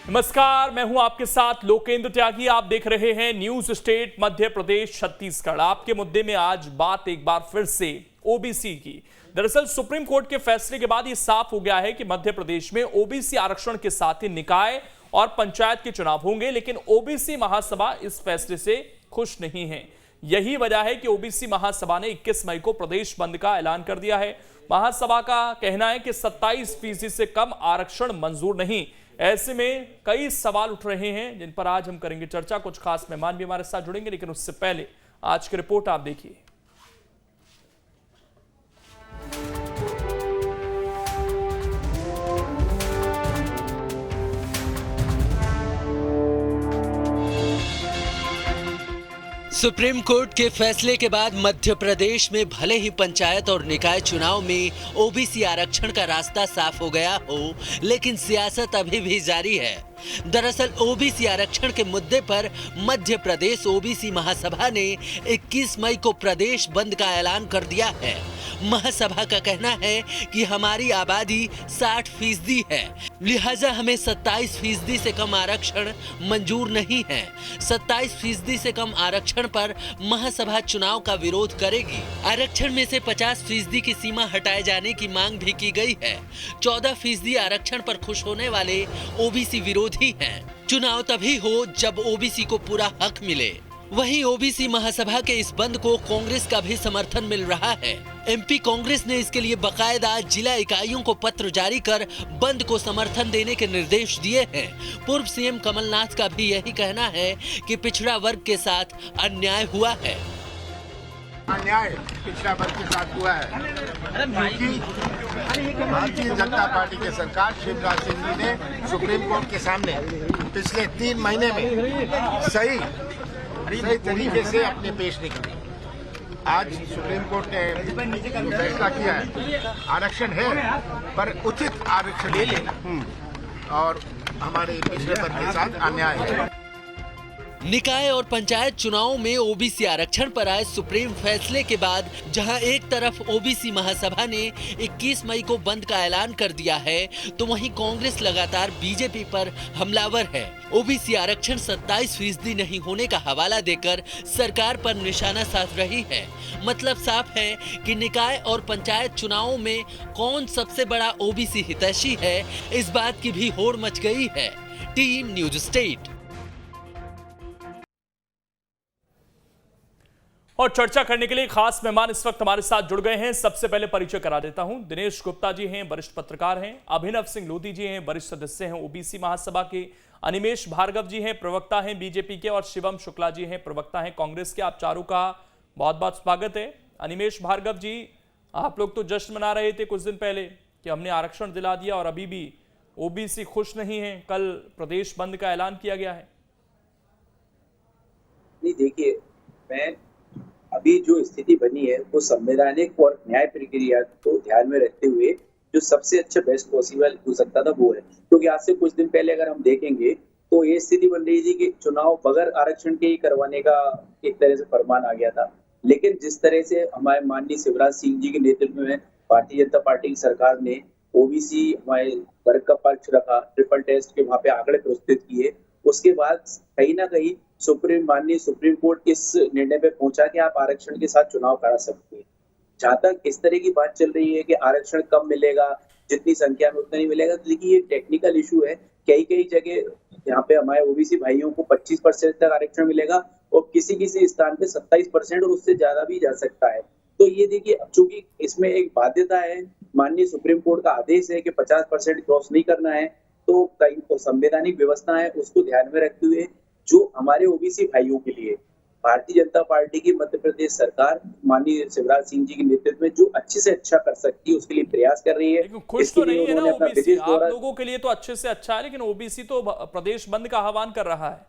नमस्कार, मैं हूं आपके साथ लोकेंद्र त्यागी। आप देख रहे हैं न्यूज स्टेट मध्य प्रदेश छत्तीसगढ़। आपके मुद्दे में आज बात एक बार फिर से ओबीसी की। दरअसल सुप्रीम कोर्ट के फैसले के बाद ये साफ हो गया है कि मध्य प्रदेश में ओबीसी आरक्षण के साथ ही निकाय और पंचायत के चुनाव होंगे, लेकिन ओबीसी महासभा इस फैसले से खुश नहीं है। यही वजह है कि ओबीसी महासभा ने 21 मई को प्रदेश बंद का ऐलान कर दिया है। महासभा का कहना है कि 27% से कम आरक्षण मंजूर नहीं। ऐसे में कई सवाल उठ रहे हैं जिन पर आज हम करेंगे चर्चा। कुछ खास मेहमान भी हमारे साथ जुड़ेंगे, लेकिन उससे पहले आज की रिपोर्ट आप देखिए। सुप्रीम कोर्ट के फैसले के बाद मध्य प्रदेश में भले ही पंचायत और निकाय चुनाव में ओबीसी आरक्षण का रास्ता साफ हो गया हो, लेकिन सियासत अभी भी जारी है। दरअसल ओबीसी आरक्षण के मुद्दे पर मध्य प्रदेश ओबीसी महासभा ने 21 मई को प्रदेश बंद का ऐलान कर दिया है। महासभा का कहना है कि हमारी आबादी 60% है, लिहाजा हमें 27% से कम आरक्षण मंजूर नहीं है। 27% से कम आरक्षण पर महासभा चुनाव का विरोध करेगी। आरक्षण में से 50% की सीमा हटाए जाने की मांग भी की गई है। 14% आरक्षण पर खुश होने वाले ओबीसी विरोधी हैं। चुनाव तभी हो जब ओबीसी को पूरा हक मिले। वहीं ओबीसी महासभा के इस बंद को कांग्रेस का भी समर्थन मिल रहा है। एमपी कांग्रेस ने इसके लिए बकायदा जिला इकाइयों को पत्र जारी कर बंद को समर्थन देने के निर्देश दिए हैं। पूर्व सीएम कमलनाथ का भी यही कहना है कि पिछड़ा वर्ग के साथ अन्याय हुआ है। अन्याय पिछड़ा वर्ग के साथ हुआ है, क्योंकि भारतीय जनता पार्टी की सरकार शिवराज सिंह जी ने सुप्रीम कोर्ट के सामने पिछले 3 महीने में सही तरीके से अपने पेश नहीं किए। आज सुप्रीम कोर्ट ने जो फैसला किया है, आरक्षण है पर उचित आरक्षण ले लेना और हमारे पिछड़े वर्ग के साथ अन्याय है। निकाय और पंचायत चुनावों में ओबीसी आरक्षण पर आए सुप्रीम फैसले के बाद जहां एक तरफ ओबीसी महासभा ने 21 मई को बंद का ऐलान कर दिया है, तो वहीं कांग्रेस लगातार बीजेपी पर हमलावर है। ओबीसी आरक्षण 27% नहीं होने का हवाला देकर सरकार पर निशाना साध रही है। मतलब साफ है कि निकाय और पंचायत चुनावों में कौन सबसे बड़ा ओबीसी हितैषी है, इस बात की भी होड़ मच गई है। Team news state. और चर्चा करने के लिए खास मेहमान इस वक्त हमारे साथ जुड़ गए हैं। सबसे पहले परिचय करा देता हूं। दिनेश गुप्ता जी हैं, वरिष्ठ पत्रकार हैं। अभिनव सिंह लोधी जी हैं, वरिष्ठ सदस्य हैं ओबीसी महासभा के। अनिमेश भार्गव जी हैं, प्रवक्ता हैं बीजेपी के। और शिवम शुक्ला जी हैं, प्रवक्ता हैं कांग्रेस के। आप चारों का बहुत बहुत स्वागत है। अनिमेश भार्गव जी, आप लोग तो जश्न मना रहे थे कुछ दिन पहले कि हमने आरक्षण दिला दिया, और अभी भी ओबीसी खुश नहीं है। कल प्रदेश बंद का ऐलान किया गया है। नहीं, देखिए, मैं अभी जो स्थिति बनी है वो संवैधानिक और न्याय प्रक्रिया को ध्यान में रखते हुए जो सबसे अच्छा बेस्ट पॉसिबल हो सकता था वो है। क्योंकि आज से कुछ दिन पहले अगर हम देखेंगे तो ये स्थिति बन रही थी कि चुनाव बगैर आरक्षण के ही करवाने का एक तरह से फरमान आ गया था। लेकिन जिस तरह से हमारे माननीय शिवराज सिंह जी के नेतृत्व में भारतीय जनता पार्टी की सरकार ने ओबीसी हमारे वर्ग का पक्ष रखा, ट्रिपल टेस्ट के वहां पे आंकड़े प्रस्तुत किए, उसके बाद कहीं ना कहीं माननीय सुप्रीम कोर्ट इस निर्णय पे पहुंचा कि आप आरक्षण के साथ चुनाव करा सकते हैं। जहां तक इस तरह की बात चल रही है कि आरक्षण कम मिलेगा, जितनी संख्या में उतना नहीं मिलेगा, तो देखिए ये टेक्निकल इशू है। कई जगह यहाँ पे हमारे ओबीसी भाइयों को 25% तक आरक्षण मिलेगा और किसी स्थान पे 27% और उससे ज्यादा भी जा सकता है। तो ये देखिए, चूंकि इसमें एक बाध्यता है, माननीय सुप्रीम कोर्ट का आदेश है कि 50% क्रॉस नहीं करना है, तो कई संवैधानिक व्यवस्था है उसको ध्यान में रखते हुए जो हमारे ओबीसी भाइयों के लिए भारतीय जनता पार्टी की मध्य प्रदेश सरकार माननीय शिवराज सिंह जी के नेतृत्व में जो अच्छे से अच्छा कर सकती है उसके लिए प्रयास कर रही है। खुश तो नहीं है ना ओबीसी? आप लोगों के लिए तो अच्छे से अच्छा है, लेकिन ओबीसी तो प्रदेश बंद का आह्वान कर रहा है।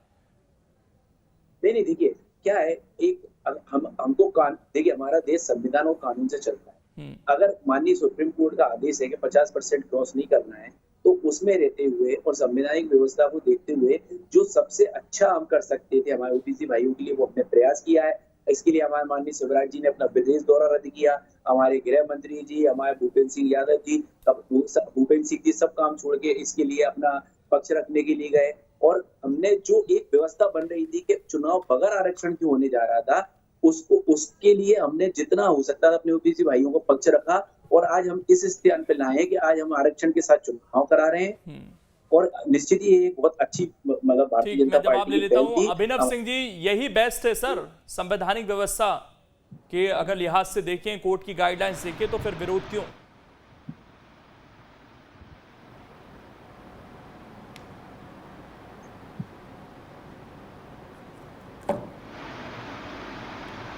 नहीं, देखिए क्या है, एक हमको देखिए, हमारा देश संविधान और कानून से चलता है। अगर माननीय सुप्रीम कोर्ट का आदेश है कि 50% क्रॉस नहीं करना है, तो उसमें रहते हुए और संवैधानिक व्यवस्था को देखते हुए जो सबसे अच्छा हम कर सकते थे हमारे ओबीसी भाइयों के लिए वो हमने प्रयास किया है। इसके लिए हमारे माननीय शिवराज जी ने अपना विदेश दौरा रद्द किया, हमारे गृह मंत्री जी, हमारे भूपेंद्र सिंह यादव जी, भूपेंद्र सिंह जी सब काम छोड़ के इसके लिए अपना पक्ष रखने के लिए गए, और हमने जो एक व्यवस्था बन रही थी कि चुनाव बगैर आरक्षण क्यों होने जा रहा था, उसके लिए हमने जितना हो सकता था अपने ओबीसी भाइयों को पक्ष रखा, और आज हम इस स्थान पे लाए कि आज हम आरक्षण के साथ चुनाव करा रहे हैं। और निश्चित ही ये एक बहुत अच्छी मतलब भारतीय जनता पार्टी ले लेता हूं। अभिनव सिंह जी, यही बेस्ट है सर संवैधानिक व्यवस्था के अगर लिहाज से देखें, कोर्ट की गाइडलाइंस देखें, तो फिर विरोध क्यों?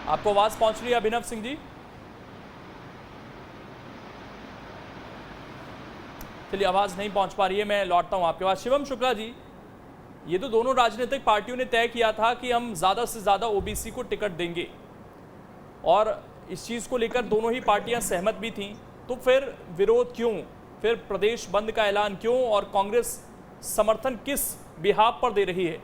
आपको आवाज पहुंच रही है अभिनव सिंह जी? चलिए, आवाज नहीं पहुंच पा रही है, मैं लौटता हूं आपके पास। शिवम शुक्ला जी, ये तो दोनों राजनीतिक पार्टियों ने तय किया था कि हम ज्यादा से ज्यादा ओबीसी को टिकट देंगे, और इस चीज को लेकर दोनों ही पार्टियां सहमत भी थीं, तो फिर विरोध क्यों? फिर प्रदेश बंद का ऐलान क्यों? और कांग्रेस समर्थन किस बिहाफ पर दे रही है?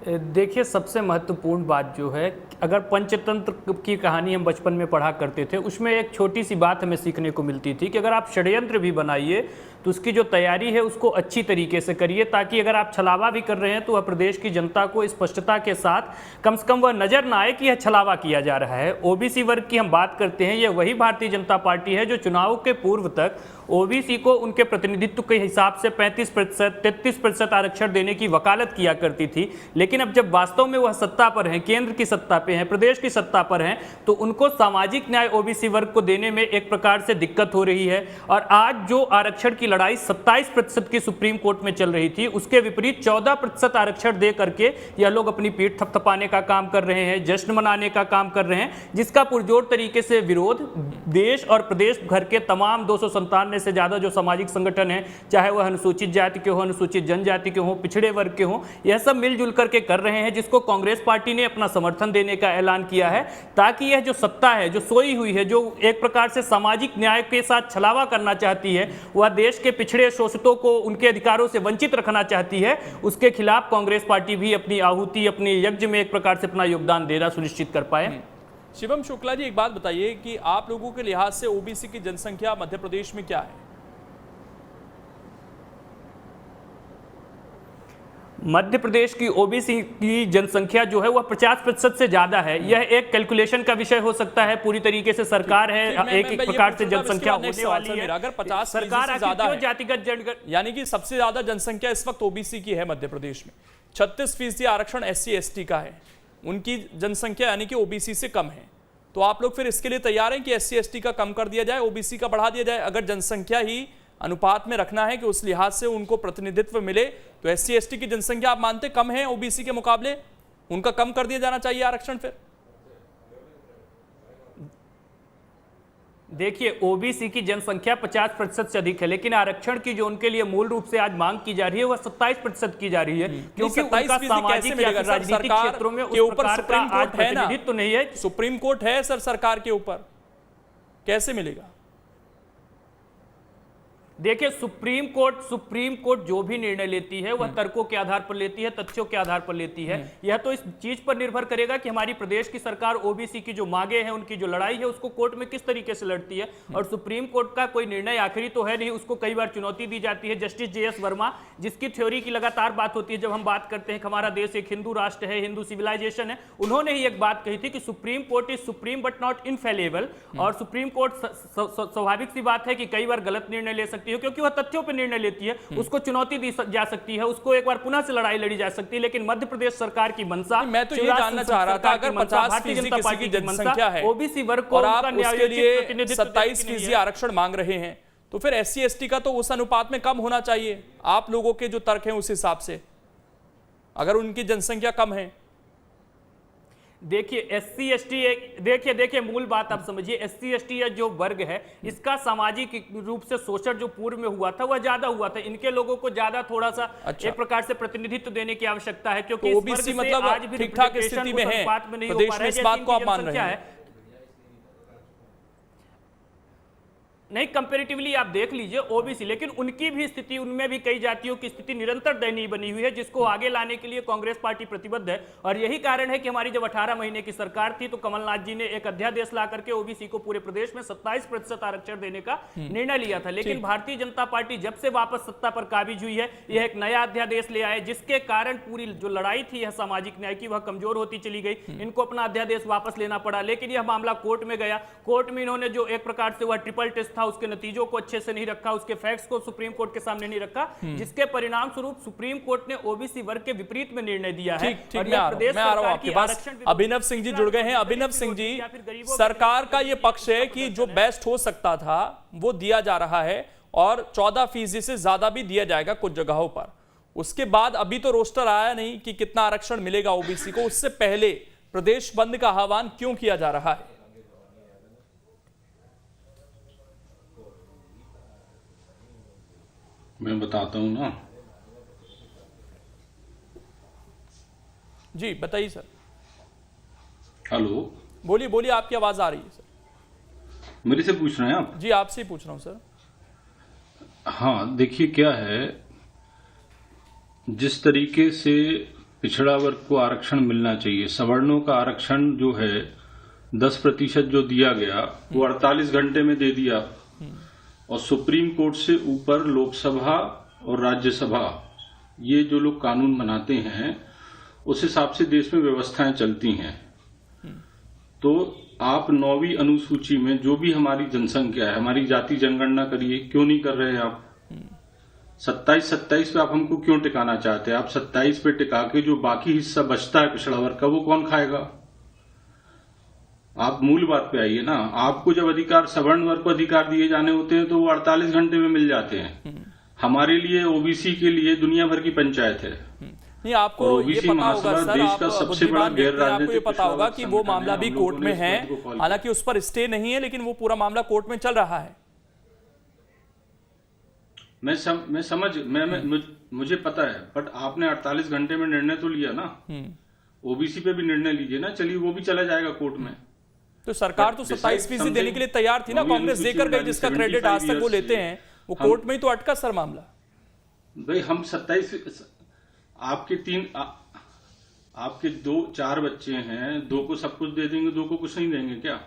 देखिए, सबसे महत्वपूर्ण बात जो है, अगर पंचतंत्र की कहानी हम बचपन में पढ़ा करते थे, उसमें एक छोटी सी बात हमें सीखने को मिलती थी कि अगर आप षड्यंत्र भी बनाइए तो उसकी जो तैयारी है उसको अच्छी तरीके से करिए, ताकि अगर आप छलावा भी कर रहे हैं तो वह प्रदेश की जनता को स्पष्टता के साथ कम से कम वह नजर ना आए कि यह छलावा किया जा रहा है। ओबीसी वर्ग की हम बात करते हैं, यह वही भारतीय जनता पार्टी है जो चुनाव के पूर्व तक ओबीसी को उनके प्रतिनिधित्व के हिसाब से 35%, 33% आरक्षण देने की वकालत किया करती थी, लेकिन अब जब वास्तव में वह सत्ता पर हैं, केंद्र की सत्ता पे हैं, प्रदेश की सत्ता पर हैं, तो उनको सामाजिक न्याय ओबीसी वर्ग को देने में एक प्रकार से दिक्कत हो रही है। और आज जो आरक्षण की लड़ाई 27% की सुप्रीम कोर्ट में चल रही थी, उसके विपरीत 14% आरक्षण दे करके यह लोग अपनी पीठ थपथपाने का काम कर रहे हैं, जश्न मनाने का काम कर रहे हैं, जिसका पुरजोर तरीके से विरोध देश और प्रदेश भर के तमाम 257 से ज्यादा जो सामाजिक संगठन हैं, चाहे वह अनुसूचित जाति के हो, अनुसूचित जनजाति के हो, पिछड़े वर्ग के हो, यह सब मिलजुल करके कर रहे हैं, जिसको कांग्रेस पार्टी ने अपना समर्थन देने का ऐलान किया है, ताकि यह जो सत्ता है, जो सोई हुई है, जो एक प्रकार से सामाजिक न्याय के साथ छलावा करना चाहती है, वह देश के पिछड़े शोषितों को उनके अधिकारों से वंचित रखना चाहती है, उसके खिलाफ कांग्रेस पार्टी भी अपनी आहुति, अपने यज्ञ में एक प्रकार से अपना योगदान देना सुनिश्चित कर पाए। शिवम शुक्ला जी, एक बात बताइए कि आप लोगों के लिहाज से ओबीसी की जनसंख्या मध्य प्रदेश में क्या है? मध्य प्रदेश की ओबीसी की जनसंख्या जो है वह 50% से ज्यादा है। यह एक कैलकुलेशन का विषय हो सकता है, पूरी तरीके से सरकार है एक प्रकार से जनसंख्या होने वाली है। अगर 50 सरकार से ज्यादा है, जातिगत जनगणना, यानी कि सबसे ज्यादा जनसंख्या इस वक्त ओबीसी की है मध्य प्रदेश में, 36% आरक्षण SC ST का है, उनकी जनसंख्या यानी कि ओबीसी से कम है, तो आप लोग फिर इसके लिए तैयार हैं कि SC ST का कम कर दिया जाए, ओबीसी का बढ़ा दिया जाए? अगर जनसंख्या ही अनुपात में रखना है कि उस लिहाज से उनको प्रतिनिधित्व मिले, तो SC ST की जनसंख्या आप मानते कम है ओबीसी के मुकाबले, उनका कम कर दिया जाना चाहिए आरक्षण? फिर देखिए, ओबीसी की जनसंख्या 50% से अधिक है, लेकिन आरक्षण की जो उनके लिए मूल रूप से आज मांग की जा रही है वह 27% की जा रही है, क्योंकि उनका सामाजिक या राजनीतिक क्षेत्रों में के ऊपर सुप्रीम कोर्ट है ना, तो नहीं है। सुप्रीम कोर्ट है सर सरकार के ऊपर, कैसे मिलेगा? देखिए, सुप्रीम कोर्ट जो भी निर्णय लेती है वह तर्कों के आधार पर लेती है, तथ्यों के आधार पर लेती है। यह तो इस चीज पर निर्भर करेगा कि हमारी प्रदेश की सरकार ओबीसी की जो मांगे हैं, उनकी जो लड़ाई है, उसको कोर्ट में किस तरीके से लड़ती है। और सुप्रीम कोर्ट का कोई निर्णय आखिरी तो है नहीं, उसको कई बार चुनौती दी जाती है। जस्टिस JS वर्मा, जिसकी थ्योरी की लगातार बात होती है जब हम बात करते हैं कि हमारा देश एक हिंदू राष्ट्र है, हिंदू सिविलाइजेशन है, उन्होंने ही एक बात कही थी कि supreme court is supreme but not infallible. और सुप्रीम कोर्ट स्वाभाविक सी बात है कि कई बार गलत निर्णय ले सकती है, क्योंकि वह तथ्यों पर निर्णय लेती है, उसको चुनौती दी जा सकती है, उसको एक बार पुनः से लड़ाई लड़ी जा सकती है। लेकिन मध्य प्रदेश सरकार की मंशा, मैं तो ये जानना चाह रहा था, अगर 50% किसी की जनसंख्या है ओबीसी वर्ग को और आप उसके लिए 27% आरक्षण मांग रहे हैं, तो फिर SC ST का तो उस अनुपात में कम होना चाहिए। आप लोगों के जो तर्क हैं उस हिसाब से, अगर उनकी जनसंख्या कम है। देखिए, SC ST देखिए मूल बात आप समझिए, SC ST जो वर्ग है, इसका सामाजिक रूप से शोषण जो पूर्व में हुआ था वह ज्यादा हुआ था। इनके लोगों को ज्यादा थोड़ा सा एक प्रकार से प्रतिनिधित्व देने की आवश्यकता है, क्योंकि तो ओबीसी मतलब आज भी ठीक ठाक स्थिति में है प्रदेश में, इस बात को आप मान रहे हैं? नहीं, कंपेरेटिवली आप देख लीजिए ओबीसी, लेकिन उनकी भी स्थिति, उनमें भी कई जातियों की स्थिति निरंतर दयनीय बनी हुई है, जिसको आगे लाने के लिए कांग्रेस पार्टी प्रतिबद्ध है। और यही कारण है कि हमारी जब 18 महीने की सरकार थी तो कमलनाथ जी ने एक अध्यादेश ला करके ओबीसी को पूरे प्रदेश में 27% आरक्षण देने का निर्णय लिया था। लेकिन भारतीय जनता पार्टी जब से वापस सत्ता पर काबिज हुई है, यह एक नया अध्यादेश ले आए, जिसके कारण पूरी जो लड़ाई थी यह सामाजिक न्याय की, वह कमजोर होती चली गई। इनको अपना अध्यादेश वापस लेना पड़ा। लेकिन यह मामला कोर्ट में गया। कोर्ट में इन्होंने जो एक प्रकार से वह ट्रिपल टेस्ट था, उसके नतीजों को अच्छे से नहीं रखा, उसके फैक्ट्स को सुप्रीम कोर्ट के सामने नहीं रखा, जिसके परिणाम स्वरूप सुप्रीम कोर्ट ने ओबीसी वर्ग के विपरीत में निर्णय दिया है। ठीक, मैं आ रहा हूं आपके पास। अभिनव सिंह जी जुड़ गए हैं। अभिनव सिंह जी, सरकार का यह पक्ष है कि जो बेस्ट हो सकता था वो दिया जा रहा है और 14% से ज्यादा भी दिया जाएगा कुछ जगहों पर। उसके बाद अभी तो रोस्टर आया नहीं कि कितना आरक्षण मिलेगा ओबीसी को। उससे पहले प्रदेश बंद का आह्वान क्यों किया जा रहा है? मैं बताता हूं ना। जी बताइए सर। हेलो, बोलिए बोलिए, आपकी आवाज आ रही है सर। मेरे से पूछ रहे हैं आप? जी आपसे ही पूछ रहा हूं सर। हाँ, देखिए क्या है, जिस तरीके से पिछड़ा वर्ग को आरक्षण मिलना चाहिए, सवर्णों का आरक्षण जो है 10% जो दिया गया वो 48 घंटे में दे दिया। और सुप्रीम कोर्ट से ऊपर लोकसभा और राज्यसभा, ये जो लोग कानून बनाते हैं उस हिसाब से देश में व्यवस्थाएं चलती हैं। तो आप 9वीं अनुसूची में जो भी हमारी जनसंख्या है, हमारी जाति जनगणना करिए, क्यों नहीं कर रहे हैं आप? 27 पे आप हमको क्यों टिकाना चाहते हैं? आप 27 पे टिका के जो बाकी हिस्सा बचता है पिछड़ा वर्ग का, वो कौन खाएगा? आप मूल बात पे आइए ना। आपको जब अधिकार, सवर्ण वर्ग को अधिकार दिए जाने होते हैं तो वो 48 घंटे में मिल जाते हैं। हमारे लिए, ओबीसी के लिए दुनिया भर की पंचायत है। नहीं, आपको ये पता होगा सर, देश का सबसे बड़ा गैर आपको ये राजनीतिक पता होगा कि वो मामला भी कोर्ट में है। हालांकि उस पर स्टे नहीं है, लेकिन वो पूरा मामला कोर्ट में चल रहा है। मुझे पता है, बट आपने 48 घंटे में निर्णय तो लिया ना। ओबीसी पे भी निर्णय लीजिए ना। चलिए, वो भी चला जाएगा कोर्ट में। तो सरकार तो 27% देने के लिए तैयार थी ना, कांग्रेस देकर गई, जिसका क्रेडिट आज तक वो लेते हैं। वो कोर्ट में ही तो अटका सर मामला। भाई हम 27, आपके 4 बच्चे हैं, 2 को सब कुछ दे देंगे, 2 को कुछ नहीं देंगे क्या?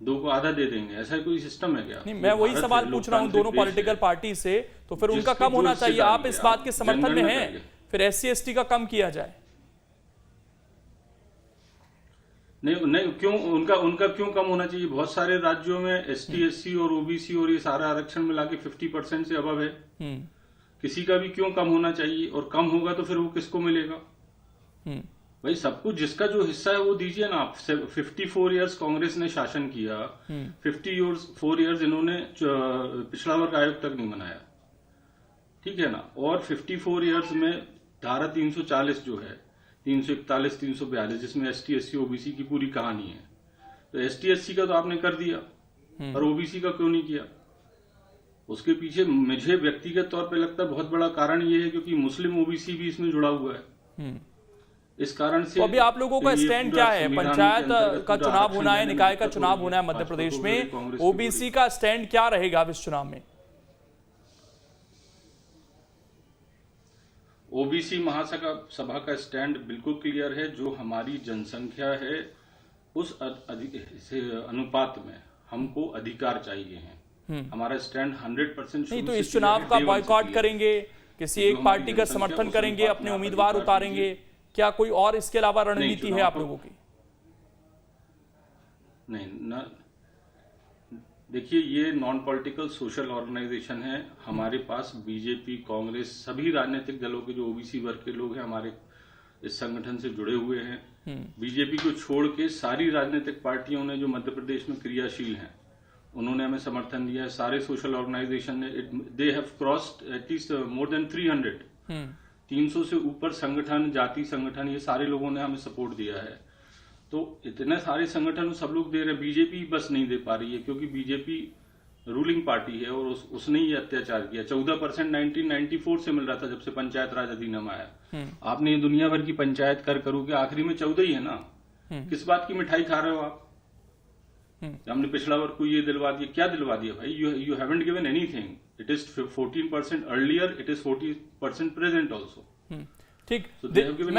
2 को आधा दे देंगे, ऐसा कोई सिस्टम है क्या? नहीं, मैं वही सवाल पूछ रहा हूं दोनों पॉलिटिकल पार्टी से। तो फिर उनका कम होना चाहिए। आप इस बात के समर्थन में हैं, फिर SC ST का कम किया जाए। नहीं, क्यों उनका क्यों कम होना चाहिए? बहुत सारे राज्यों में ST SC और OBC और ये सारा आरक्षण मिला के 50% से अबव है। किसी का भी क्यों कम होना चाहिए? और कम होगा तो फिर वो किसको मिलेगा? भाई सब कुछ जिसका जो हिस्सा है वो दीजिए ना आप। 54 इयर्स कांग्रेस ने शासन किया, 54 इयर्स इन्होंने पिछड़ा वर्ग आयोग तक नहीं बनाया, ठीक है ना। और 54 इयर्स में धारा 340 जो है, 341, 342, जिसमें ST SC OBC की पूरी कहानी है। तो ST SC का तो आपने कर दिया, और OBC का क्यों नहीं किया? उसके पीछे मुझे व्यक्तिगत तौर पे लगता है बहुत बड़ा कारण ये है क्योंकि मुस्लिम OBC भी इसमें जुड़ा हुआ है। इस कारण से तो अभी आप लोगों का स्टैंड क्या है? पंचायत का चुनाव होना है, निकाय का चुनाव होना है मध्य प्रदेश में। OBC का स्टैंड क्या रहेगा इस चुनाव में? OBC महासभा का स्टैंड बिल्कुल क्लियर है। जो हमारी जनसंख्या है उस अनुपात में हमको अधिकार चाहिए हैं। हमारा स्टैंड 100% नहीं तो इस चुनाव का बॉयकॉट करेंगे, किसी एक पार्टी का समर्थन करेंगे, अपने उम्मीदवार उतारेंगे, क्या कोई और इसके अलावा रणनीति है आप लोगों की? नहीं, देखिए ये नॉन पॉलिटिकल सोशल ऑर्गेनाइजेशन है। हमारे पास बीजेपी, कांग्रेस, सभी राजनीतिक दलों के जो OBC वर्ग के लोग हैं हमारे इस संगठन से जुड़े हुए हैं। बीजेपी को छोड़ के सारी राजनीतिक पार्टियों ने जो मध्य प्रदेश में क्रियाशील हैं उन्होंने हमें समर्थन दिया है। सारे सोशल ऑर्गेनाइजेशन ने, they have crossed at least more than 300 से ऊपर संगठन, जाति संगठन, ये सारे लोगों ने हमें सपोर्ट दिया है। तो इतने सारे संगठन सब लोग दे रहे हैं, बीजेपी बस नहीं दे पा रही है क्योंकि बीजेपी रूलिंग पार्टी है और उसने ही अत्याचार किया। 14% 1994 से मिल रहा था जब से पंचायत राज अधिनियम आया। आपने ये दुनिया भर की पंचायत करू के आखिरी में 14 ही है ना। किस बात की मिठाई खा रहे हो आप? हमने पिछड़ा वर्ग को ये दिलवा दिया, क्या दिलवा दिया भाई? You haven't given anything. It is 14% earlier, it is 40% present also. ठीक,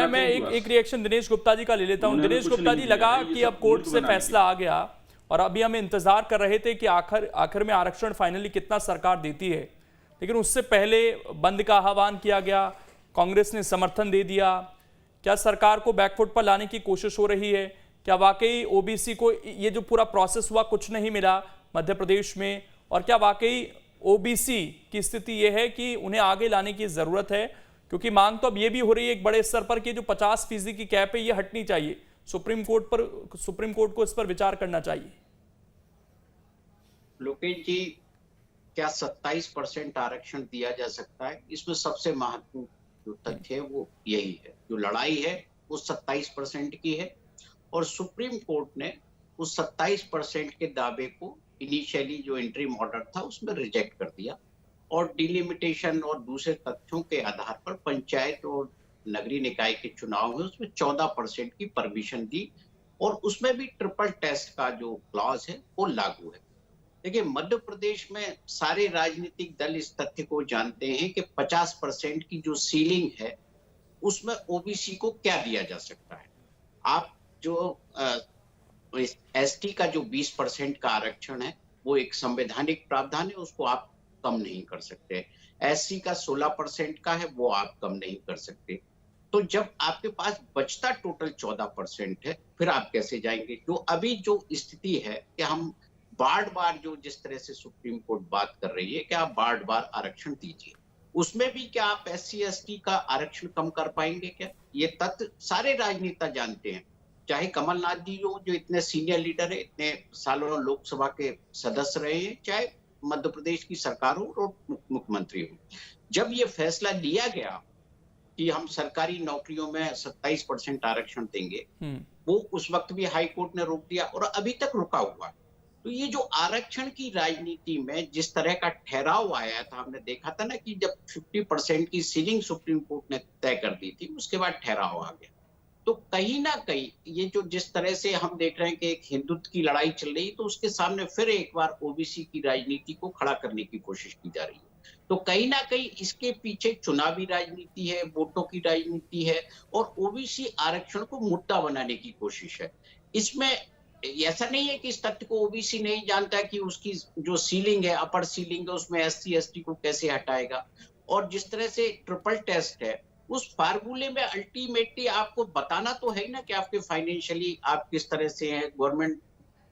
मैं एक रिएक्शन दिनेश गुप्ता जी का ले लेता हूं. दिनेश गुप्ता जी, लगा कि अब कोर्ट से फैसला आ गया और अभी हम इंतजार कर रहे थे कि आखिर में आरक्षण फाइनली कितना सरकार देती है, लेकिन उससे पहले बंद का आह्वान किया गया, कांग्रेस ने समर्थन दे दिया. क्या सरकार को बैकफुट पर लाने की कोशिश हो रही है? क्या वाकई ओबीसी को ये जो पूरा प्रोसेस हुआ कुछ नहीं मिला मध्य प्रदेश में, और क्या वाकई ओबीसी की स्थिति ये है कि उन्हें आगे लाने की जरूरत है? क्योंकि मांग तो अब ये भी हो रही है एक बड़े स्तर पर कि जो 50% की कैप है ये हटनी चाहिए. सुप्रीम कोर्ट को इस पर विचार करना चाहिए. लोकेश जी, क्या 27% आरक्षण दिया जा सकता है? इसमें सबसे महत्वपूर्ण जो तथ्य है वो यही है, जो लड़ाई है वो 27% की है और सुप्रीम कोर्ट ने उस 27% के दावे को इनिशियली जो इंटरिम ऑर्डर था उसमें रिजेक्ट कर दिया और डिलिमिटेशन और दूसरे तथ्यों के आधार पर पंचायत और नगरीय निकाय के चुनाव में उसमें 14% की परमिशन दी और उसमें भी ट्रिपल टेस्ट का जो क्लॉज है वो लागू है. देखिए, मध्य प्रदेश में सारे राजनीतिक दल इस तथ्य को जानते हैं कि 50% की जो सीलिंग है उसमें ओबीसी को क्या दिया जा सकता है. आप जो एसटी का जो 20% का आरक्षण है वो एक संवैधानिक प्रावधान है, उसको आप कम नहीं कर सकते. एससी का 16% का है, वो आप कम नहीं कर सकते. तो जब आपके पास बचता टोटल 14% है, फिर आप कैसे जाएंगे? जो अभी जो स्थिति है कि हम बार बार जो जिस तरह से सुप्रीम कोर्ट बात कर रही है कि आप बार बार आरक्षण दीजिए, उसमें भी क्या आप एससी एसटी का आरक्षण कम कर पाएंगे क्या? ये तथ्य सारे राजनेता जानते हैं, चाहे कमलनाथ जी हो जो इतने सीनियर लीडर है, इतने सालों लोकसभा के सदस्य रहे हैं, चाहे मध्य प्रदेश की सरकार हो और मुख्यमंत्री हो. जब ये फैसला लिया गया कि हम सरकारी नौकरियों में 27% आरक्षण देंगे, वो उस वक्त भी हाई कोर्ट ने रोक दिया और अभी तक रुका हुआ. तो ये जो आरक्षण की राजनीति में जिस तरह का ठहराव आया था, हमने देखा था ना कि जब 50% की सीलिंग सुप्रीम कोर्ट ने तय कर दी थी, उसके बाद ठहराव आ गया. तो कहीं ना कहीं ये जो जिस तरह से हम देख रहे हैं कि एक हिंदुत्व की लड़ाई चल रही है, तो उसके सामने फिर एक बार ओबीसी की राजनीति को खड़ा करने की कोशिश की जा रही है. तो कहीं ना कहीं इसके पीछे चुनावी राजनीति है, वोटों की राजनीति है और ओबीसी आरक्षण को मुद्दा बनाने की कोशिश है. इसमें ऐसा नहीं है कि इस तथ्य को ओबीसी नहीं जानता कि उसकी जो सीलिंग है, अपर सीलिंग है, उसमें एससी एसटी को कैसे हटाएगा. और जिस तरह से ट्रिपल टेस्ट है, उस फार्मूले में अल्टीमेटली आपको बताना तो है ना कि आपके फाइनेंशियली आप किस तरह से हैं, गवर्नमेंट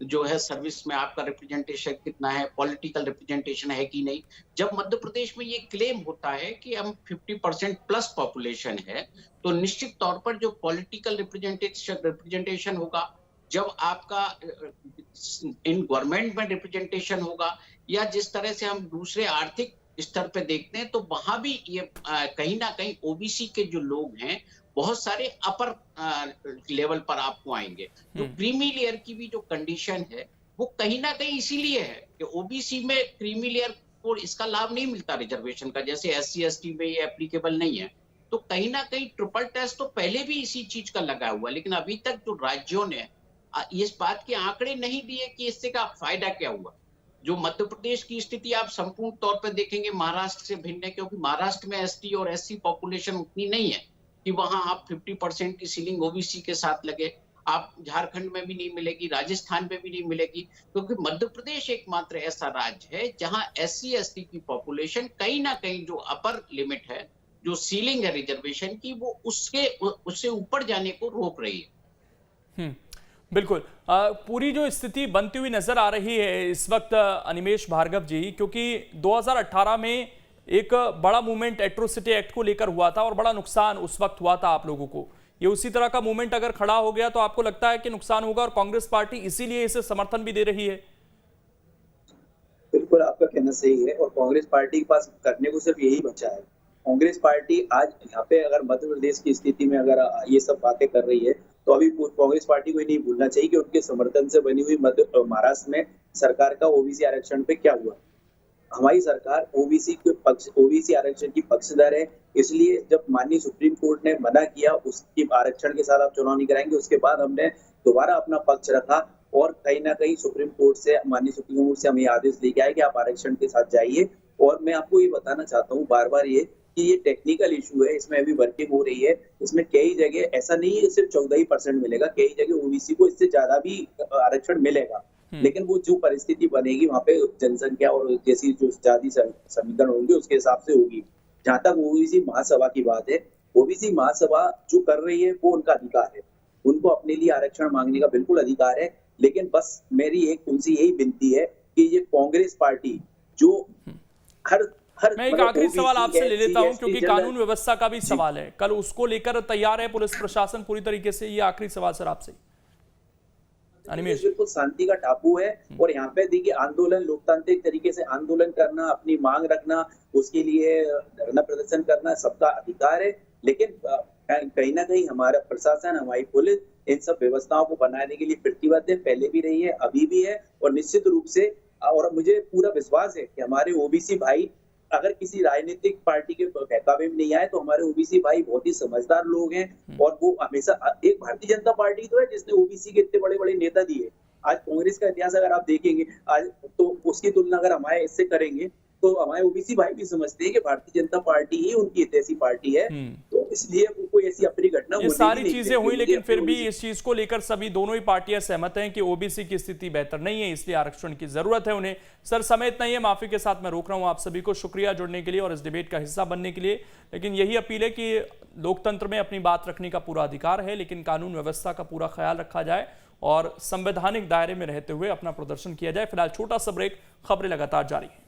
जो है सर्विस में आपका रिप्रेजेंटेशन कितना है, पॉलिटिकल रिप्रेजेंटेशन है कि नहीं. जब मध्य प्रदेश में ये क्लेम होता है कि हम 50% प्लस पॉपुलेशन है, तो निश्चित तौर पर जो पॉलिटिकल रिप्रेजेंटेशन होगा, जब आपका इन गवर्नमेंट में रिप्रेजेंटेशन होगा, या जिस तरह से हम दूसरे आर्थिक स्तर पे देखते हैं, तो वहां भी ये कहीं ना कहीं ओबीसी के जो लोग हैं बहुत सारे अपर लेवल पर आपको आएंगे. तो क्रीमी लेयर की भी जो कंडीशन है वो कहीं ना कहीं इसीलिए है कि ओबीसी में क्रीमी लेयर को इसका लाभ नहीं मिलता रिजर्वेशन का, जैसे एससी एसटी में ये एप्लीकेबल नहीं है. तो कहीं ना कहीं ट्रिपल टेस्ट तो पहले भी इसी चीज का लगा हुआ, लेकिन अभी तक जो राज्यों ने इस बात के आंकड़े नहीं दिए कि इससे का फायदा क्या हुआ. जो मध्य प्रदेश की स्थिति आप संपूर्ण तौर पर देखेंगे महाराष्ट्र से भिन्न है, क्योंकि महाराष्ट्र में एसटी और एससी पॉपुलेशन उतनी नहीं है कि वहां आप 50% की सीलिंग ओबीसी के साथ लगे. आप झारखंड में भी नहीं मिलेगी, राजस्थान में भी नहीं मिलेगी, क्योंकि मध्य प्रदेश एकमात्र ऐसा राज्य है जहां एससी एसटी की पॉपुलेशन कहीं ना कहीं जो अपर लिमिट है, जो सीलिंग है रिजर्वेशन की, वो उससे ऊपर जाने को रोक रही है. बिल्कुल. पूरी जो स्थिति बनती हुई नजर आ रही है इस वक्त अनिमेश भार्गव जी, क्योंकि 2018 में एक बड़ा मूवमेंट एट्रोसिटी एक्ट को लेकर हुआ था और बड़ा नुकसान उस वक्त हुआ था आप लोगों को. ये उसी तरह का मूवमेंट अगर खड़ा हो गया तो आपको लगता है कि नुकसान होगा, और कांग्रेस पार्टी इसीलिए इसे समर्थन भी दे रही है? बिल्कुल, आपका कहना सही है और कांग्रेस पार्टी के पास करने को सिर्फ यही बचा है. कांग्रेस पार्टी आज यहाँ पे अगर मध्य प्रदेश की स्थिति में अगर ये सब बातें कर रही है, तो अभी कांग्रेस पार्टी को नहीं भूलना चाहिए कि उनके समर्थन से बनी हुई महाराष्ट्र में सरकार का ओबीसी आरक्षण पे क्या हुआ. हमारी सरकार ओबीसी आरक्षण की पक्षधर है. इसलिए जब माननीय सुप्रीम कोर्ट ने मना किया उसकी आरक्षण के साथ आप चुनाव नहीं कराएंगे, उसके बाद हमने दोबारा अपना पक्ष रखा और कहीं ना कहीं सुप्रीम कोर्ट से, माननीय सुप्रीम कोर्ट से हमें आदेश लेके आए कि आप आरक्षण के साथ जाइए। और मैं आपको ये बताना चाहता हूँ बार बार ये कि ये टेक्निकल इशू है, इसमें अभी वर्किंग हो रही है। इसमें कई जगह ऐसा नहीं है सिर्फ 14% मिलेगा, कई जगह ओबीसी को इससे ज्यादा भी आरक्षण मिलेगा। लेकिन वो जो परिस्थिति बनेगी वहाँ पे जनसंख्या और जैसी जो जाति समीकरण होंगे उसके हिसाब से होगी। जहाँ तक ओबीसी महासभा की बात है, ओबीसी महासभा जो कर रही है वो उनका अधिकार है, उनको अपने लिए आरक्षण मांगने का बिल्कुल अधिकार है। लेकिन बस मेरी एक उनसे यही विनती है कि ये कांग्रेस पार्टी जो मैं एक आखिरी सवाल आपसे ले लेता हूं क्योंकि कानून व्यवस्था का भी सवाल है, कल उसको लेकर तैयार है पुलिस प्रशासन पूरी तरीके से? ये आखिरी सवाल सर आपसे। अनिमेश, बिल्कुल शांति का टापू है और यहाँ पे देखिए आंदोलन, लोकतांत्रिक तरीके से आंदोलन करना, अपनी मांग रखना, उसके लिए धरना प्रदर्शन करना सबका अधिकार है। लेकिन कहीं ना कहीं हमारा प्रशासन, हमारी पुलिस इन सब व्यवस्थाओं को बनाने के लिए प्रतिबद्ध है, पहले भी रही है, अभी भी है। और निश्चित रूप से, और मुझे पूरा विश्वास है कि हमारे ओबीसी भाई अगर किसी राजनीतिक पार्टी के बहकावे में नहीं आए तो हमारे ओबीसी भाई बहुत ही समझदार लोग हैं। और वो हमेशा, एक भारतीय जनता पार्टी तो है जिसने ओबीसी के इतने बड़े बड़े नेता दिए। आज कांग्रेस का इतिहास अगर आप देखेंगे आज, तो उसकी तुलना अगर हमारे इससे करेंगे तो हमारे ओबीसी भाई भी समझते हैं कि भारतीय जनता पार्टी ही उनकी ऐसी पार्टी है। तो इसलिए कोई ऐसी अप्रिय घटना, ये सारी चीजें हुई लेकिन फिर भी इस चीज को लेकर सभी दोनों ही पार्टियां सहमत हैं कि ओबीसी की स्थिति बेहतर नहीं है, इसलिए आरक्षण की जरूरत है उन्हें। सर समय इतना ही है, माफी के साथ मैं रोक रहा हूं आप सभी को। शुक्रिया जुड़ने के लिए और इस डिबेट का हिस्सा बनने के लिए। लेकिन यही अपील है कि लोकतंत्र में अपनी बात रखने का पूरा अधिकार है, लेकिन कानून व्यवस्था का पूरा ख्याल रखा जाए और संवैधानिक दायरे में रहते हुए अपना प्रदर्शन किया जाए। फिलहाल छोटा सा ब्रेक, खबरें लगातार जारी है।